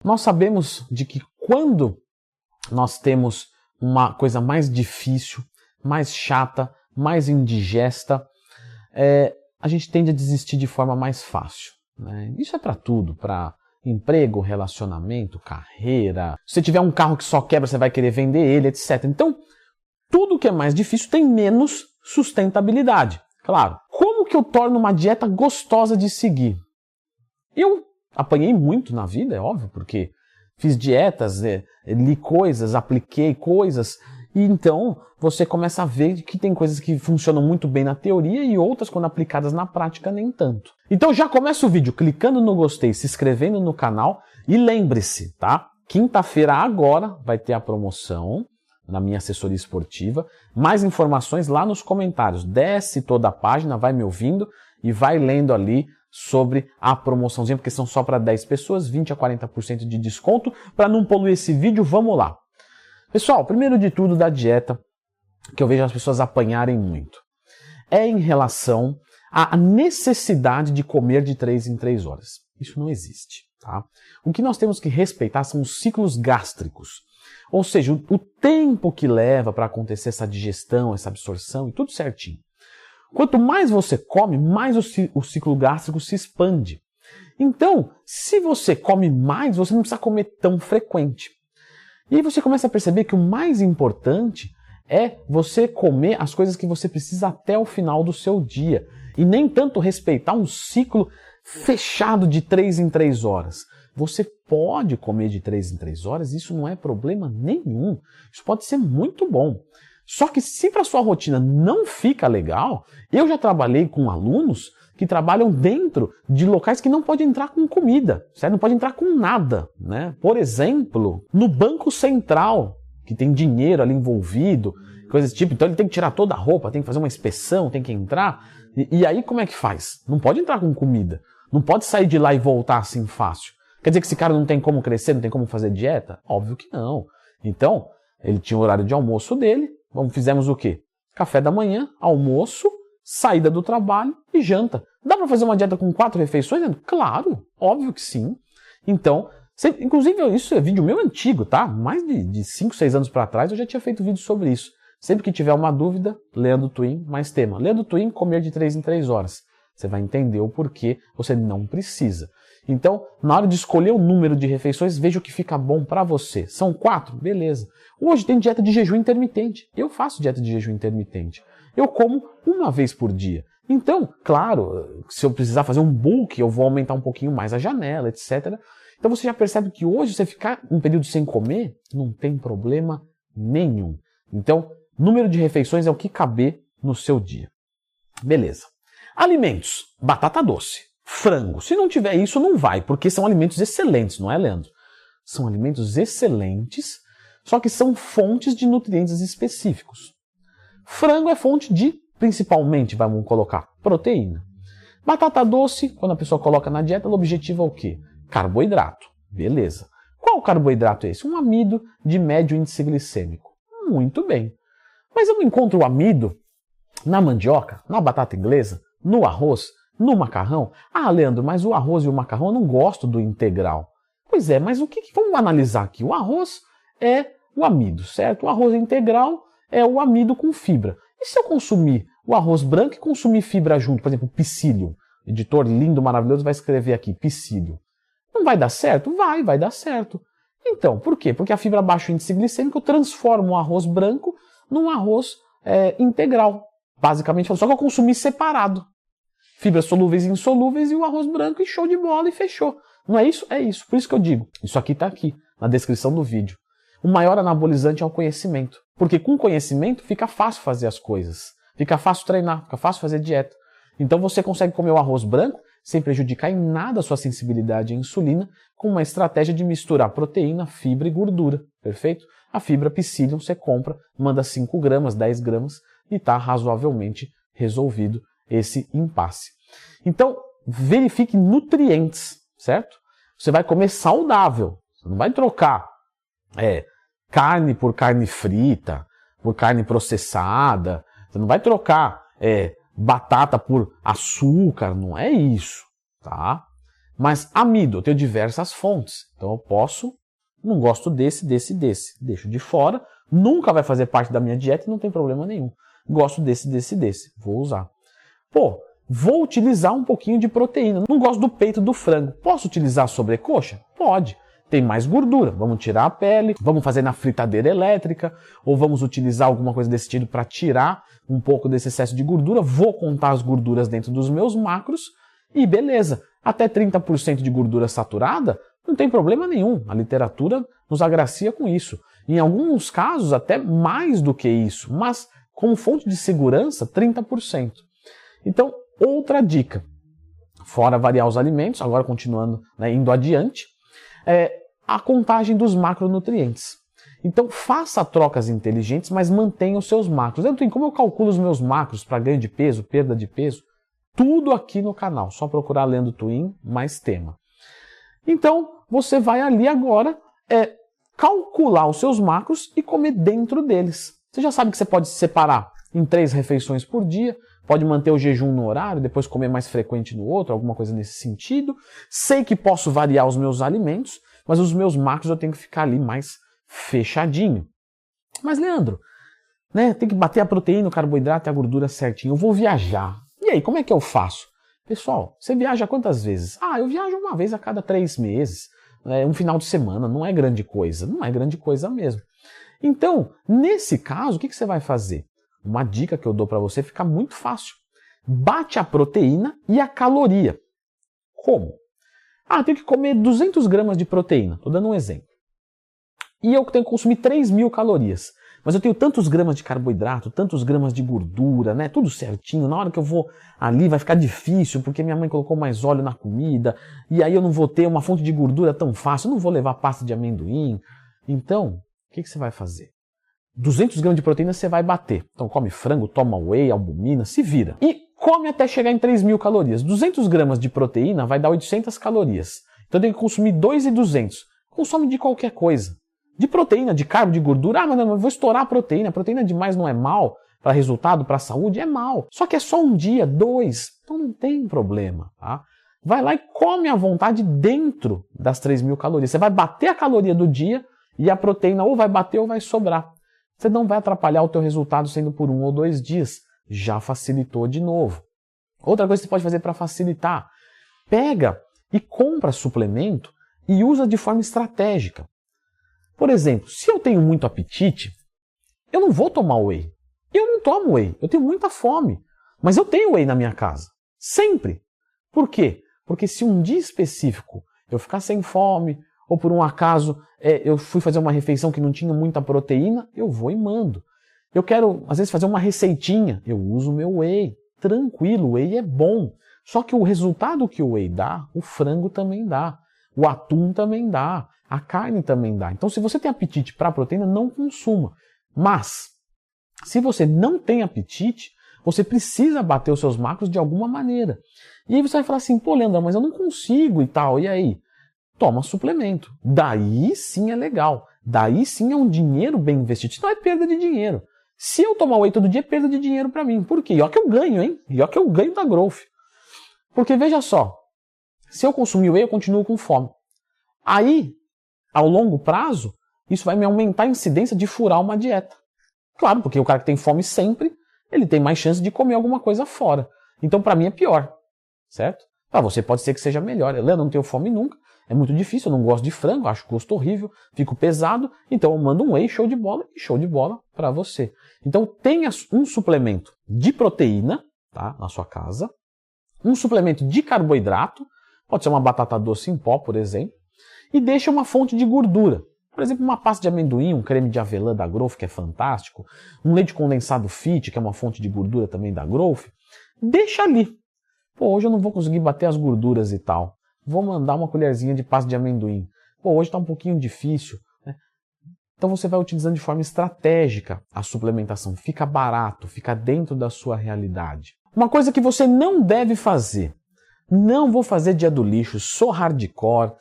Nós sabemos de que quando nós temos uma coisa mais difícil, mais chata, mais indigesta, a gente tende a desistir de forma mais fácil, né? Isso é para tudo, para emprego, relacionamento, carreira. Se você tiver um carro que só quebra, você vai querer vender ele, etc. Então, tudo que é mais difícil tem menos sustentabilidade. Claro, como que eu torno uma dieta gostosa de seguir? Eu apanhei muito na vida, é óbvio, porque fiz dietas, li coisas, apliquei coisas, e então você começa a ver que tem coisas que funcionam muito bem na teoria e outras, quando aplicadas na prática, nem tanto. Então já começa o vídeo clicando no gostei, se inscrevendo no canal e lembre-se, tá? Quinta-feira agora vai ter a promoção na minha assessoria esportiva. Mais informações lá nos comentários. Desce toda a página, vai me ouvindo e vai lendo ali sobre a promoçãozinha, porque são só para 10 pessoas, 20 a 40% de desconto. Para não poluir esse vídeo, vamos lá. Pessoal, primeiro de tudo da dieta, que eu vejo as pessoas apanharem muito, é em relação à necessidade de comer de 3 em 3 horas. Isso não existe, tá? O que nós temos que respeitar são os ciclos gástricos. Ou seja, o tempo que leva para acontecer essa digestão, essa absorção e tudo certinho. Quanto mais você come, mais o ciclo gástrico se expande. Então, se você come mais, você não precisa comer tão frequente. E aí você começa a perceber que o mais importante é você comer as coisas que você precisa até o final do seu dia. E nem tanto respeitar um ciclo fechado de 3 em 3 horas. Você pode comer de 3 em 3 horas, isso não é problema nenhum. Isso pode ser muito bom. Só que se para sua rotina não fica legal, eu já trabalhei com alunos que trabalham dentro de locais que não pode entrar com comida, certo? Não pode entrar com nada, né? Por exemplo, no Banco Central, que tem dinheiro ali envolvido, coisas desse tipo, então ele tem que tirar toda a roupa, tem que fazer uma inspeção, tem que entrar. E aí como é que faz? Não pode entrar com comida, não pode sair de lá e voltar assim fácil. Quer dizer que esse cara não tem como crescer, não tem como fazer dieta? Óbvio que não. Então, ele tinha o horário de almoço dele, fizemos o quê? Café da manhã, almoço, saída do trabalho e janta. Dá para fazer uma dieta com 4 refeições? Claro, óbvio que sim. Então, inclusive isso é vídeo meu antigo, tá? Mais de 5, 6 anos para trás eu já tinha feito vídeo sobre isso. Sempre que tiver uma dúvida, Leandro Twin, mais tema. Leandro Twin, comer de 3 em 3 horas. Você vai entender o porquê você não precisa. Então, na hora de escolher o número de refeições, veja o que fica bom para você. São 4? Beleza. Hoje tem dieta de jejum intermitente. Eu faço dieta de jejum intermitente. Eu como uma vez por dia. Então, claro, se eu precisar fazer um bulk, eu vou aumentar um pouquinho mais a janela, etc. Então você já percebe que hoje você ficar um período sem comer, não tem problema nenhum. Então, número de refeições é o que caber no seu dia. Beleza. Alimentos. Batata doce. Frango. Se não tiver isso, não vai, porque são alimentos excelentes, não é, Leandro? São alimentos excelentes, só que são fontes de nutrientes específicos. Frango é fonte de, principalmente, vamos colocar, proteína. Batata doce, quando a pessoa coloca na dieta, o objetivo é o quê? Carboidrato. Beleza. Qual carboidrato é esse? Um amido de médio índice glicêmico. Muito bem. Mas eu não encontro o amido na mandioca, na batata inglesa, no arroz, no macarrão? Ah, Leandro, mas o arroz e o macarrão eu não gosto do integral. Pois é, mas vamos analisar aqui. O arroz é o amido, certo? O arroz integral é o amido com fibra. E se eu consumir o arroz branco e consumir fibra junto, por exemplo, psyllium? O editor lindo, maravilhoso vai escrever aqui, psyllium. Não vai dar certo? Vai dar certo. Então, por quê? Porque a fibra baixo índice glicêmico transforma o arroz branco num arroz integral. Basicamente, só que eu consumi separado. Fibras solúveis e insolúveis e o arroz branco e show de bola e fechou. Não é isso? É isso. Por isso que eu digo. Isso aqui está aqui, na descrição do vídeo. O maior anabolizante é o conhecimento. Porque com conhecimento fica fácil fazer as coisas. Fica fácil treinar, fica fácil fazer dieta. Então você consegue comer o arroz branco sem prejudicar em nada a sua sensibilidade à insulina, com uma estratégia de misturar proteína, fibra e gordura. Perfeito? A fibra psyllium você compra, manda 5 gramas, 10 gramas e está razoavelmente resolvido esse impasse. Então, verifique nutrientes, certo? Você vai comer saudável. Você não vai trocar carne por carne frita, por carne processada. Você não vai trocar batata por açúcar. Não é isso, tá? Mas amido, eu tenho diversas fontes. Então eu posso, não gosto desse. Deixo de fora, nunca vai fazer parte da minha dieta e não tem problema nenhum. Gosto desse. Vou usar. Pô, vou utilizar um pouquinho de proteína. Não gosto do peito do frango. Posso utilizar a sobrecoxa? Pode. Tem mais gordura. Vamos tirar a pele, vamos fazer na fritadeira elétrica, ou vamos utilizar alguma coisa desse tipo para tirar um pouco desse excesso de gordura. Vou contar as gorduras dentro dos meus macros e beleza. Até 30% de gordura saturada, não tem problema nenhum. A literatura nos agracia com isso. Em alguns casos, até mais do que isso. Mas, como fonte de segurança, 30%. Então, outra dica. Fora variar os alimentos, agora continuando, né, indo adiante, a contagem dos macronutrientes. Então, faça trocas inteligentes, mas mantenha os seus macros. Como eu calculo os meus macros para ganho de peso, perda de peso? Tudo aqui no canal. Só procurar Leandro Twin, mais tema. Então, você vai ali agora calcular os seus macros e comer dentro deles. Você já sabe que você pode separar em 3 refeições por dia, pode manter o jejum no horário, depois comer mais frequente no outro, alguma coisa nesse sentido. Sei que posso variar os meus alimentos, mas os meus macros eu tenho que ficar ali mais fechadinho. Mas, Leandro, né, tem que bater a proteína, o carboidrato e a gordura certinho. Eu vou viajar. E aí, como é que eu faço? Pessoal, você viaja quantas vezes? Eu viajo uma vez a cada 3 meses. Um final de semana, não é grande coisa. Não é grande coisa mesmo. Então, nesse caso, o que você vai fazer? Uma dica que eu dou para você fica muito fácil. Bate a proteína e a caloria. Como? Eu tenho que comer 200 gramas de proteína. Estou dando um exemplo. E eu tenho que consumir 3.000 calorias. Mas eu tenho tantos gramas de carboidrato, tantos gramas de gordura, né? Tudo certinho. Na hora que eu vou ali vai ficar difícil, porque minha mãe colocou mais óleo na comida, e aí eu não vou ter uma fonte de gordura tão fácil, eu não vou levar pasta de amendoim. Então, o que você vai fazer? 200 gramas de proteína você vai bater. Então come frango, toma whey, albumina, se vira. E come até chegar em 3.000 calorias. 200 gramas de proteína vai dar 800 calorias. Então tem que consumir 2.200. Consome de qualquer coisa. De proteína, de carbo, de gordura. Mas não, eu vou estourar a proteína. A proteína demais não é mal para resultado, para saúde? É mal. Só que é só um dia, 2. Então não tem problema, tá? Vai lá e come à vontade dentro das 3.000 calorias. Você vai bater a caloria do dia e a proteína ou vai bater ou vai sobrar. Você não vai atrapalhar o teu resultado sendo por 1 ou 2 dias. Já facilitou de novo. Outra coisa que você pode fazer para facilitar. Pega e compra suplemento e usa de forma estratégica. Por exemplo, se eu tenho muito apetite, eu não vou tomar whey. Eu não tomo whey, eu tenho muita fome. Mas eu tenho whey na minha casa. Sempre. Por quê? Porque se um dia específico eu ficar sem fome, ou por um acaso eu fui fazer uma refeição que não tinha muita proteína, eu vou e mando. Eu quero, às vezes, fazer uma receitinha, eu uso o meu whey. Tranquilo, o whey é bom. Só que o resultado que o whey dá, o frango também dá. O atum também dá. A carne também dá. Então, se você tem apetite para proteína, não consuma. Mas, se você não tem apetite, você precisa bater os seus macros de alguma maneira. E aí você vai falar assim, pô, Leandro, mas eu não consigo e tal. E aí? Toma suplemento. Daí sim é legal. Daí sim é um dinheiro bem investido. Isso não é perda de dinheiro. Se eu tomar whey todo dia, é perda de dinheiro para mim. Por quê? E ó que eu ganho, hein? E ó que eu ganho da Growth. Porque veja só, se eu consumir whey, eu continuo com fome. Aí, ao longo prazo, isso vai me aumentar a incidência de furar uma dieta. Claro, porque o cara que tem fome sempre, ele tem mais chance de comer alguma coisa fora. Então, para mim, é pior. Certo? Para você pode ser que seja melhor. Eu não tenho fome nunca. É muito difícil, eu não gosto de frango, acho gosto horrível, fico pesado, então eu mando um whey, show de bola, e show de bola para você. Então tenha um suplemento de proteína, tá, na sua casa, um suplemento de carboidrato, pode ser uma batata doce em pó, por exemplo, e deixa uma fonte de gordura. Por exemplo, uma pasta de amendoim, um creme de avelã da Growth, que é fantástico, um leite condensado Fit, que é uma fonte de gordura também da Growth, deixa ali. Pô, hoje eu não vou conseguir bater as gorduras e tal. Vou mandar uma colherzinha de pasta de amendoim. Pô, hoje está um pouquinho difícil. Né? Então você vai utilizando de forma estratégica a suplementação. Fica barato, fica dentro da sua realidade. Uma coisa que você não deve fazer. Não vou fazer dia do lixo, sou hardcore.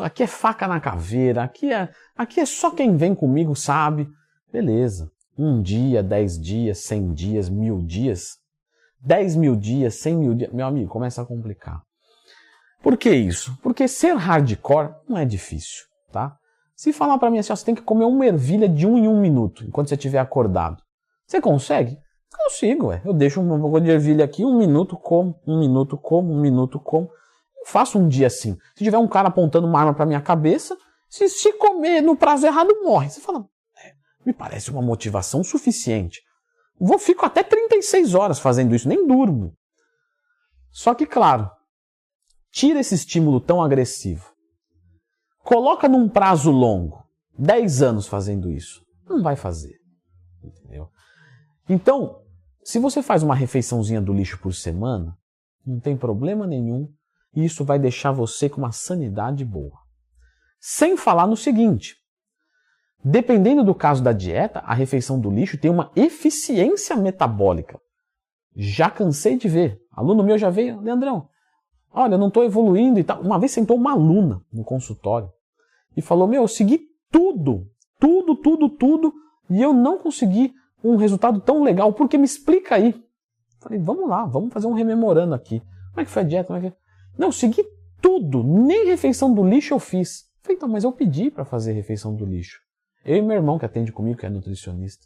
Aqui é faca na caveira, aqui é só quem vem comigo sabe. Beleza. 1 dia, 10 dias, 100 dias, 1.000 dias. 10.000 dias, 100.000 dias. Meu amigo, começa a complicar. Por que isso? Porque ser hardcore não é difícil, tá? Se falar pra mim assim, ó, você tem que comer uma ervilha de 1 em 1 minuto, enquanto você estiver acordado. Você consegue? Consigo, ué. Eu deixo um pouco de ervilha aqui, 1 minuto como, 1 minuto como, 1 minuto como. Eu faço um dia assim. Se tiver um cara apontando uma arma pra minha cabeça, se comer no prazo errado, morre. Você fala, me parece uma motivação suficiente. Fico até 36 horas fazendo isso, nem durmo. Só que, claro, tira esse estímulo tão agressivo. Coloca num prazo longo, 10 anos fazendo isso. Não vai fazer. Entendeu? Então, se você faz uma refeiçãozinha do lixo por semana, não tem problema nenhum, e isso vai deixar você com uma sanidade boa. Sem falar no seguinte, dependendo do caso da dieta, a refeição do lixo tem uma eficiência metabólica. Já cansei de ver. Aluno meu já veio, Leandrão, olha, eu não estou evoluindo e tal. Uma vez sentou uma aluna no consultório e falou, meu, eu segui tudo, e eu não consegui um resultado tão legal, porque me explica aí. Falei, vamos lá, vamos fazer um rememorando aqui. Como é que foi a dieta? Não, eu segui tudo, nem refeição do lixo eu fiz. Falei, então, mas eu pedi para fazer refeição do lixo. Eu e meu irmão que atende comigo, que é nutricionista.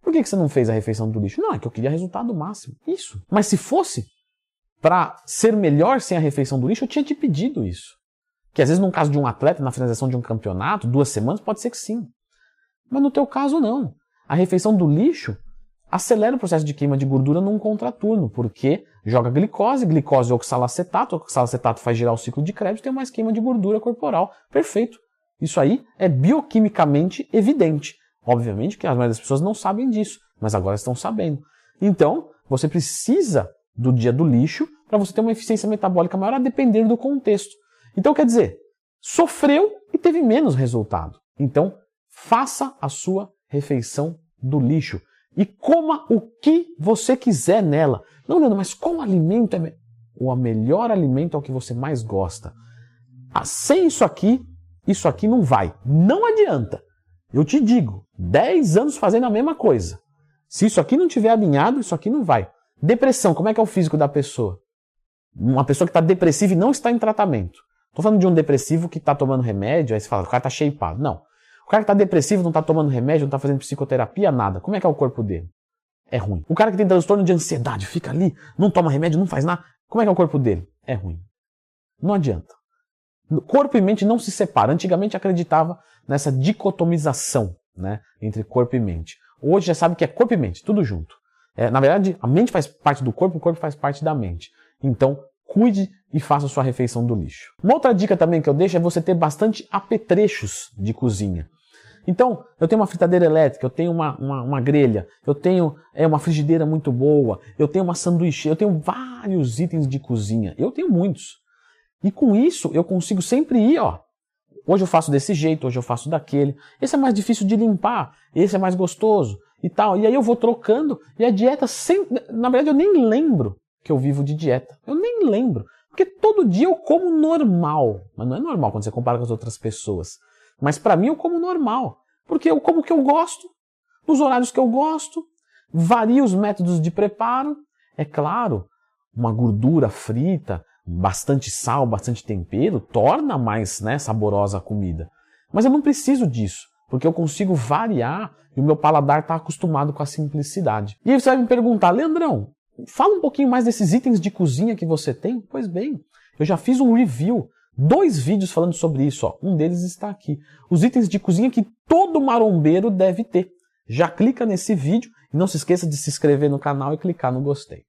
Por que você não fez a refeição do lixo? Não, é que eu queria resultado máximo. Isso. Mas se fosse para ser melhor sem a refeição do lixo, eu tinha te pedido isso. Que às vezes, num caso de um atleta, na finalização de um campeonato, 2 semanas, pode ser que sim. Mas no teu caso, não. A refeição do lixo acelera o processo de queima de gordura num contraturno, porque joga glicose é oxalacetato faz girar o ciclo de Krebs, tem mais queima de gordura corporal. Perfeito. Isso aí é bioquimicamente evidente. Obviamente que a maioria das pessoas não sabem disso, mas agora estão sabendo. Então, você precisa do dia do lixo para você ter uma eficiência metabólica maior a depender do contexto. Então, quer dizer, sofreu e teve menos resultado. Então, faça a sua refeição do lixo e coma o que você quiser nela. Não, Leandro, mas qual alimento é o melhor alimento é o que você mais gosta. Sem isso aqui não vai. Não adianta. Eu te digo, 10 anos fazendo a mesma coisa. Se isso aqui não tiver alinhado, isso aqui não vai. Depressão, como é que é o físico da pessoa? Uma pessoa que está depressiva e não está em tratamento. Estou falando de um depressivo que está tomando remédio, aí você fala, o cara está shapeado. Não. O cara que está depressivo, não está tomando remédio, não está fazendo psicoterapia, nada. Como é que é o corpo dele? É ruim. O cara que tem transtorno de ansiedade, fica ali, não toma remédio, não faz nada. Como é que é o corpo dele? É ruim. Não adianta. Corpo e mente não se separam. Antigamente acreditava nessa dicotomização, né, entre corpo e mente. Hoje já sabe que é corpo e mente, tudo junto. Na verdade, a mente faz parte do corpo, o corpo faz parte da mente. Então, cuide e faça a sua refeição do lixo. Uma outra dica também que eu deixo é você ter bastante apetrechos de cozinha. Então, eu tenho uma fritadeira elétrica, eu tenho uma grelha, eu tenho uma frigideira muito boa, eu tenho uma sanduíche, eu tenho vários itens de cozinha. Eu tenho muitos. E com isso, eu consigo sempre ir, ó. Hoje eu faço desse jeito, hoje eu faço daquele. Esse é mais difícil de limpar, esse é mais gostoso e tal. E aí eu vou trocando e a dieta sempre... Na verdade, eu nem lembro que eu vivo de dieta. Eu nem lembro. Porque todo dia eu como normal. Mas não é normal quando você compara com as outras pessoas. Mas para mim eu como normal. Porque eu como o que eu gosto, nos horários que eu gosto, vario os métodos de preparo. É claro, uma gordura frita, bastante sal, bastante tempero, torna mais, né, saborosa a comida. Mas eu não preciso disso, porque eu consigo variar e o meu paladar está acostumado com a simplicidade. E aí você vai me perguntar, Leandrão, fala um pouquinho mais desses itens de cozinha que você tem? Pois bem, eu já fiz um review, 2 vídeos falando sobre isso, ó. Um deles está aqui. Os itens de cozinha que todo marombeiro deve ter. Já clica nesse vídeo e não se esqueça de se inscrever no canal e clicar no gostei.